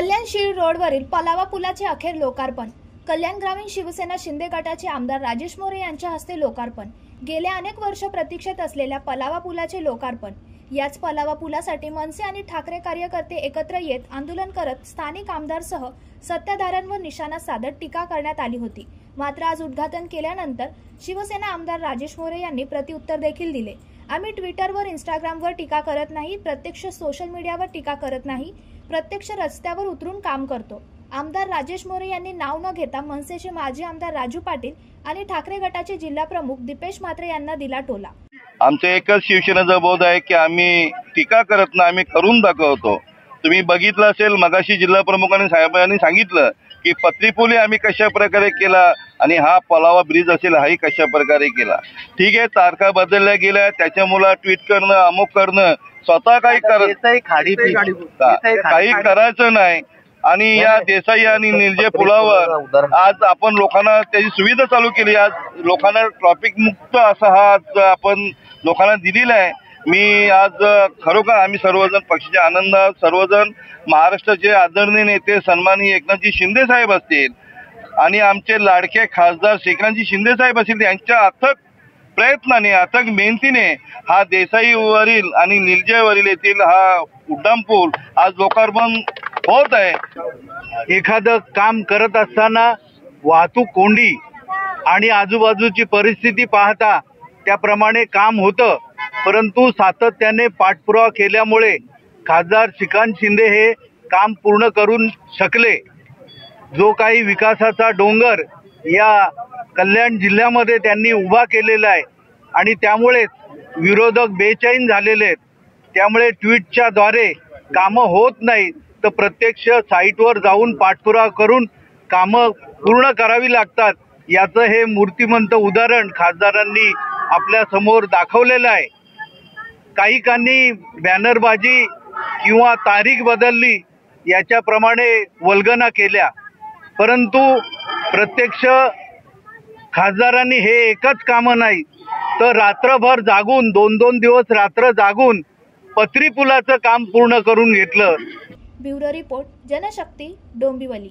कल्याण शीळ रोडवरील पलावा पुलाचे अखेर लोकार्पण। कल्याण ग्रामीण शिवसेना शिंदे गटाचे आमदार राजेश मोरे यांच्या हस्ते लोकार्पण। गेल्या अनेक वर्ष प्रतीक्षेत असलेल्या पलावा पुलाचे लोकार्पण। याच पलावा पुलासाठी मनसे आणि ठाकरे कार्यकर्ते एकत्र येत आंदोलन करत स्थानिक आमदारसह सत्ताधाऱ्यांवर निशाणा साधत टीका करण्यात आली होती। मात्र आज उद्घाटन केल्यानंतर शिवसेना आमदार राजेश मोरे यांनी प्रत्युत्तर देखील दिले। आम्ही ट्विटरवर इंस्टाग्रामवर टीका करत नाही, प्रत्यक्ष सोशल मीडियावर टीका करत नाही, प्रत्यक्ष रस्त्यावर उतरून काम करतो। आमदार राजेश मोरे यांनी नाव न घेता मनसेचे माजी आमदार राजू पाटील आणि ठाकरे गटाचे जिल्हा प्रमुख दीपेश म्हात्रे यांना दिला टोला। आमचा एकच शिवसेनेचा बोध आहे की आम्ही टीका करत नाही, आम्ही करून दाखवतो। तुम्ही बघितलं असेल, मगाशी जिल्हा प्रमुखांनी साहेबांनी सांगितलं की पत्रीपुली आम्ही कशा प्रकारे केला आणि हा पलावा ब्रिज असेल हाही कशा प्रकारे केला। ठीक आहे, तारखा बदलल्या गेल्या, त्याच्यामुळे ट्विट करणं, अमुक करणं, स्वतः काही करायचं नाही। आणि या देसाई आणि निलजे पुलावर आज आपण लोकांना त्याची सुविधा चालू केली। आज लोकांना ट्रॅफिक मुक्त असा हा आज आपण लोकांना दिलेला आहे। मी आज खरोखर आम्ही सर्वजण पक्षाच्या आनंदात, सर्वजण महाराष्ट्राचे आदरणीय नेते सन्माननीय एकनाथजी शिंदे साहेब असतील आणि आमचे लाडके खासदार श्रीकांतजी शिंदे साहेब असतील, यांच्या अथक प्रयत्नाने, अथक मेहनतीने हा देसाईवरील आणि निलजेवरील येथील हा उड्डाणपूल आज लोकार्पण होत आहे। एखादं काम करत असताना वाहतूक कोंडी आणि आजूबाजूची परिस्थिती पाहता त्याप्रमाणे काम होतं, परंतु सातत्याने पाठपुरावा केल्यामुळे खासदार श्रीकांत शिंदे हे काम पूर्ण करून शकले। जो काही विकासाचा डोंगर या कल्याण जिल्ह्यामध्ये त्यांनी उभा केलेला आहे आणि त्यामुळे विरोधक बेचैन झालेले आहेत। त्यामुळे ट्विटच्या द्वारे कामं होत नाही, तर प्रत्यक्ष साईटवर जाऊन पाठपुरावा करून कामं पूर्ण करावी लागतात। याचं हे मूर्तिमंत उदाहरण खासदारांनी आपल्या समोर दाखवलेलं आहे। काहीकांनी बॅनरबाजी किंवा तारीख बदलली याच्याप्रमाणे वल्गना केल्या, परंतु प्रत्यक्ष खासदारांनी हे एकच कामं नाही तर रात्रभर जागून 2-2 दिवस रात्र जागून पत्री पुलाचं काम पूर्ण करून घेतलं। Bureau report, Janshakti, Dombivli.